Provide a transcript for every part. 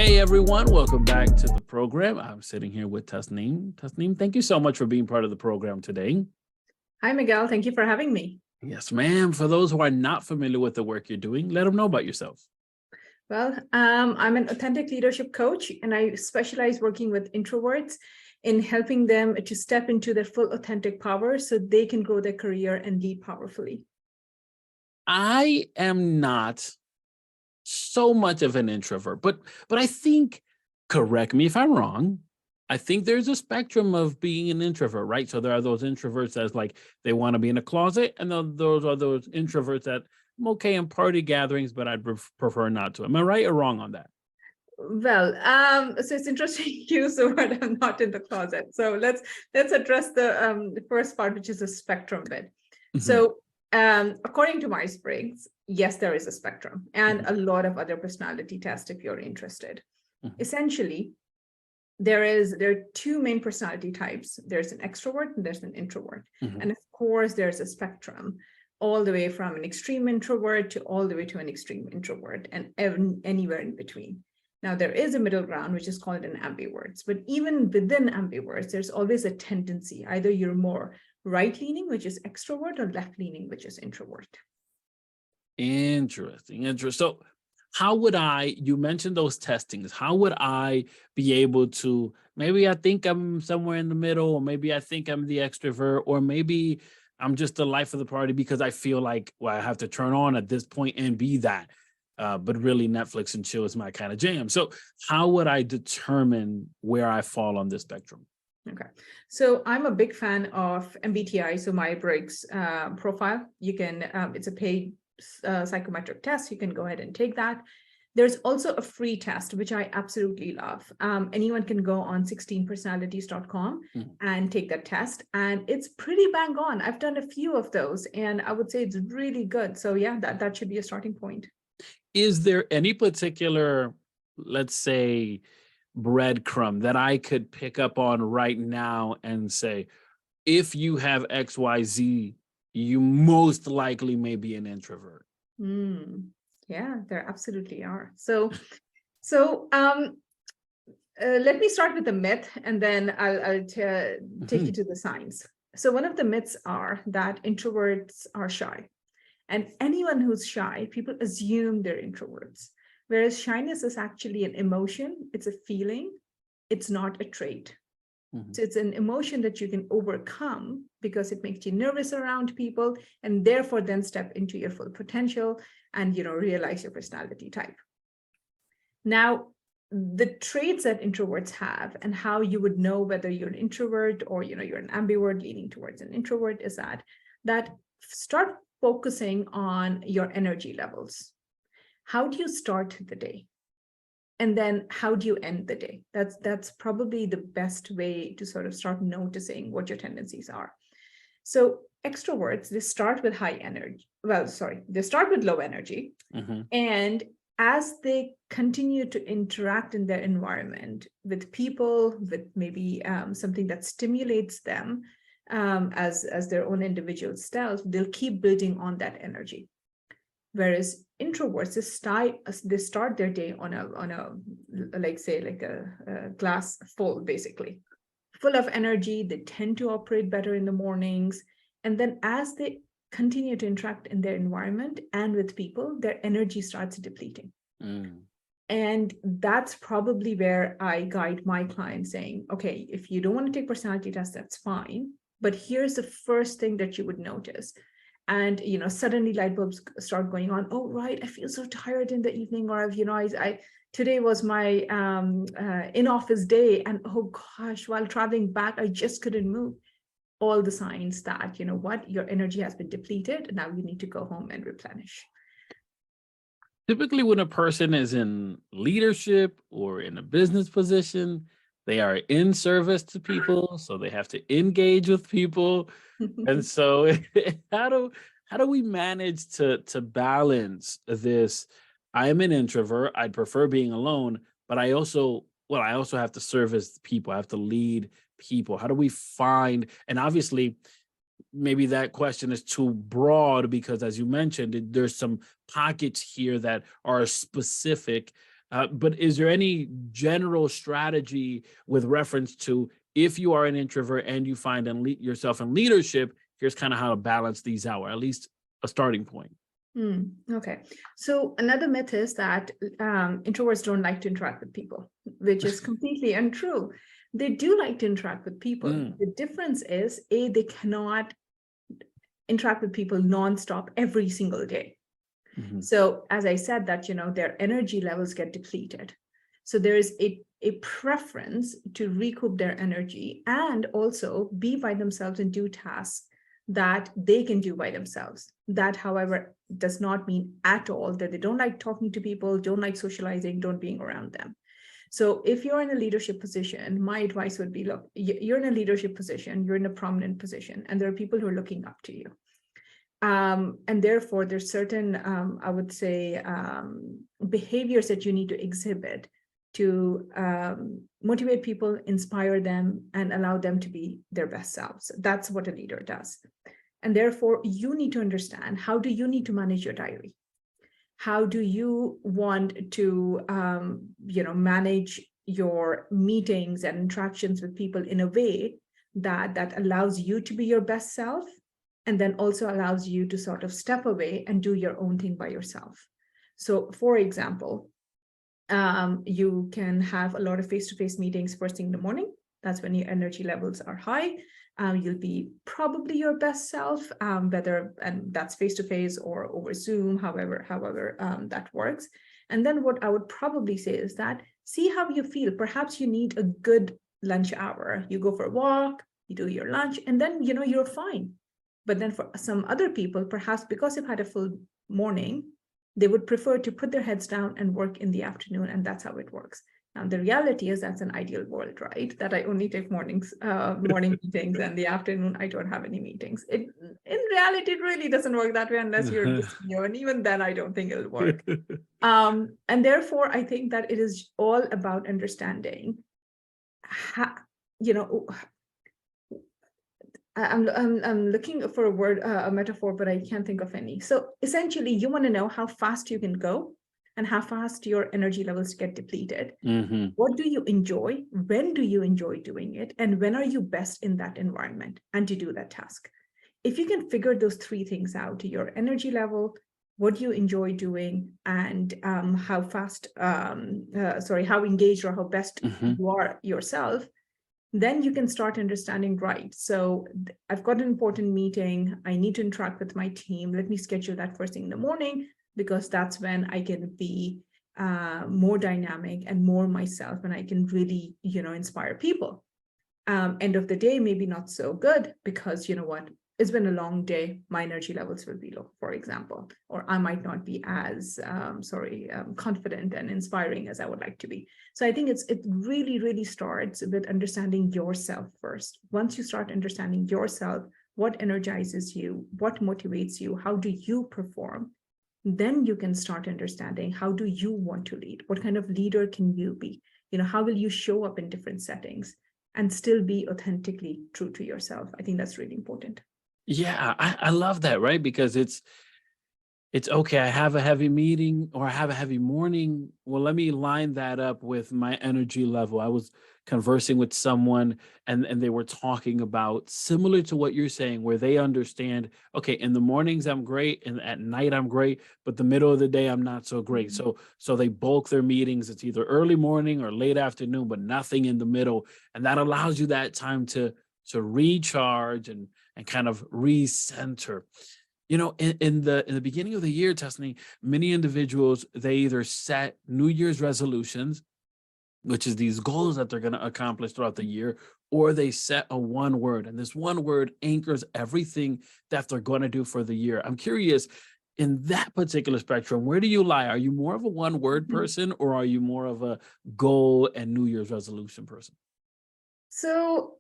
Hey everyone, welcome back to the program. I'm sitting here with Tasneem. Tasneem, thank you so much for being part of the program today. Hi, Miguel. Thank you for having me. Yes, ma'am. For those who are not familiar with the work you're doing, let them know about yourself. Well, I'm an authentic leadership coach, and I specialize working with introverts in helping them to step into their full authentic power so they can grow their career and lead powerfully. I am not so much of an introvert, but I think, correct me if I'm wrong, I think there's a spectrum of being an introvert, right? So there are those introverts that's like they want to be in a closet, and then those are those introverts that I'm okay in party gatherings, but I'd prefer not to. Am I right or wrong on that? Well, so it's interesting you use the word "I'm not in the closet." So let's address the first part, which is the spectrum bit. So according to Myers-Briggs, yes, there is a spectrum and a lot of other personality tests if you're interested. Essentially, there are two main personality types. There's an extrovert and there's an introvert. And of course, there's a spectrum all the way from an extreme introvert to all the way to an extreme introvert and anywhere in between. Now, there is a middle ground, which is called an ambiverts. But even within ambiverts, there's always a tendency. Either you're more right-leaning, which is extrovert, or left-leaning, which is introvert. Interesting. So how would you mentioned those testings, how would I be able to, maybe I think I'm somewhere in the middle, or maybe I think I'm the extrovert, or maybe I'm just the life of the party because I feel like, well, I have to turn on at this point and be that. But really Netflix and chill is my kind of jam. So how would I determine where I fall on this spectrum? Okay, so I'm a big fan of MBTI, so Myers-Briggs profile. You can, it's a paid psychometric test. You can go ahead and take that. There's also a free test, which I absolutely love. Anyone can go on 16personalities.com and take that test. And it's pretty bang on. I've done a few of those, and I would say it's really good. So yeah, that should be a starting point. Is there any particular, let's say, breadcrumb that I could pick up on right now and say, if you have XYZ, you most likely may be an introvert? Yeah, there absolutely are. So let me start with the myth, and then I'll take you to the science. So one of the myths are that introverts are shy. And anyone who's shy, people assume they're introverts. Whereas shyness is actually an emotion, it's a feeling, it's not a trait. So it's an emotion that you can overcome because it makes you nervous around people, and therefore then step into your full potential and realize your personality type. Now, the traits that introverts have and how you would know whether you're an introvert or you're an ambivert leaning towards an introvert is that start focusing on your energy levels. How do you start the day? And then how do you end the day? That's probably the best way to sort of start noticing what your tendencies are. So extroverts, they start with high energy. Well, sorry, they start with low energy. And as they continue to interact in their environment with people, with maybe something that stimulates them as their own individual self, they'll keep building on that energy. Whereas introverts, they start their day on a like a glass full, basically full of energy. They tend to operate better in the mornings, and then as they continue to interact in their environment and with people, their energy starts depleting. And that's probably where I guide my clients, saying, okay, if you don't want to take personality tests, that's fine, but here's the first thing that you would notice. And suddenly light bulbs start going on. Oh, right, I feel so tired in the evening, or I today was my in-office day, and oh gosh, while traveling back, I just couldn't move. All the signs that your energy has been depleted. Now you need to go home and replenish. Typically, when a person is in leadership or in a business position, they are in service to people, so they have to engage with people. And so how do we manage to balance this? I'm an introvert. I'd prefer being alone, but I also have to service people. I have to lead people. How do we find, and obviously maybe that question is too broad because, as you mentioned, there's some pockets here that are specific. But is there any general strategy with reference to if you are an introvert and you find yourself in leadership, here's kind of how to balance these out, or at least a starting point? Okay. So another myth is that introverts don't like to interact with people, which is completely untrue. They do like to interact with people. The difference is, they cannot interact with people nonstop every single day. So as I said that, their energy levels get depleted. So there is a preference to recoup their energy and also be by themselves and do tasks that they can do by themselves. That, however, does not mean at all that they don't like talking to people, don't like socializing, don't being around them. So if you're in a leadership position, my advice would be, look, you're in a leadership position, you're in a prominent position, and there are people who are looking up to you. And therefore, there's certain, I would say, behaviors that you need to exhibit to motivate people, inspire them, and allow them to be their best selves. That's what a leader does. And therefore, you need to understand, how do you need to manage your diary? How do you want to, manage your meetings and interactions with people in a way that allows you to be your best self, and then also allows you to sort of step away and do your own thing by yourself? So, for example, you can have a lot of face-to-face meetings first thing in the morning. That's when your energy levels are high. You'll be probably your best self, whether, and that's face-to-face or over Zoom, however that works. And then what I would probably say is that, see how you feel. Perhaps you need a good lunch hour. You go for a walk, you do your lunch, and then, you're fine. But then for some other people, perhaps because they've had a full morning, they would prefer to put their heads down and work in the afternoon, and that's how it works. Now, the reality is that's an ideal world, right? That I only take morning meetings, and the afternoon I don't have any meetings. In reality, it really doesn't work that way unless you're the CEO, and even then, I don't think it'll work. And therefore, I think that it is all about understanding how, I'm looking for a word, a metaphor, but I can't think of any. So essentially, you want to know how fast you can go and how fast your energy levels get depleted. What do you enjoy? When do you enjoy doing it? And when are you best in that environment and to do that task? If you can figure those three things out, your energy level, what you enjoy doing, and how engaged or how best you are yourself, then you can start understanding, right, so I've got an important meeting, I need to interact with my team, let me schedule that first thing in the morning, because that's when I can be more dynamic and more myself, and I can really, inspire people. End of the day, maybe not so good, because it's been a long day, my energy levels will be low, for example, or I might not be as confident and inspiring as I would like to be. So I think it really, really starts with understanding yourself first. Once you start understanding yourself, what energizes you, what motivates you, how do you perform, then you can start understanding, how do you want to lead? What kind of leader can you be? How will you show up in different settings and still be authentically true to yourself? I think that's really important. Yeah, I love that, right? Because it's okay, I have a heavy meeting or I have a heavy morning. Well, let me line that up with my energy level. I was conversing with someone and they were talking about similar to what you're saying, where they understand, okay, in the mornings I'm great and at night I'm great, but the middle of the day I'm not so great. So they bulk their meetings. It's either early morning or late afternoon, but nothing in the middle. And that allows you that time to recharge and kind of recenter. In the beginning of the year, Tasneem, many individuals, they either set New Year's resolutions, which is these goals that they're going to accomplish throughout the year, or they set a one word, and this one word anchors everything that they're going to do for the year. I'm curious, in that particular spectrum, where do you lie? Are you more of a one word person, or are you more of a goal and New Year's resolution person? So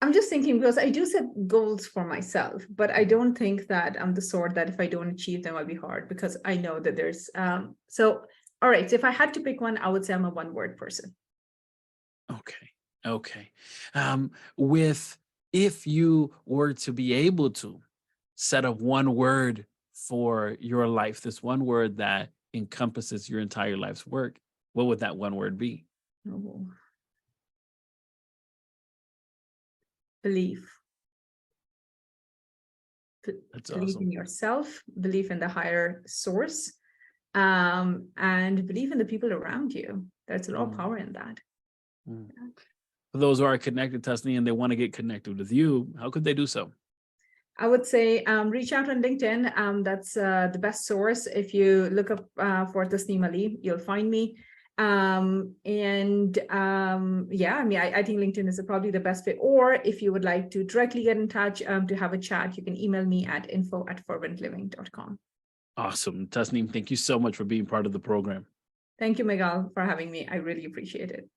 I'm just thinking, because I do set goals for myself, but I don't think that I'm the sort that if I don't achieve them, I'll be hard, because I know that there's, all right. So if I had to pick one, I would say I'm a one word person. Okay. If you were to be able to set up one word for your life, this one word that encompasses your entire life's work, what would that one word be? Oh. Belief. That's Belief in awesome. yourself, belief in the higher source, and believe in the people around you. There's a lot of power in that. Mm. For those who are connected, Tasneem, and they want to get connected with you, how could they do so? I would say reach out on LinkedIn. That's the best source. If you look up for Tasneem Ali, you'll find me. Yeah, I mean, I think LinkedIn is probably the best way. Or if you would like to directly get in touch to have a chat, you can email me at info@ferventliving.com. Awesome. Tasneem, thank you so much for being part of the program. Thank you, Miguel, for having me. I really appreciate it.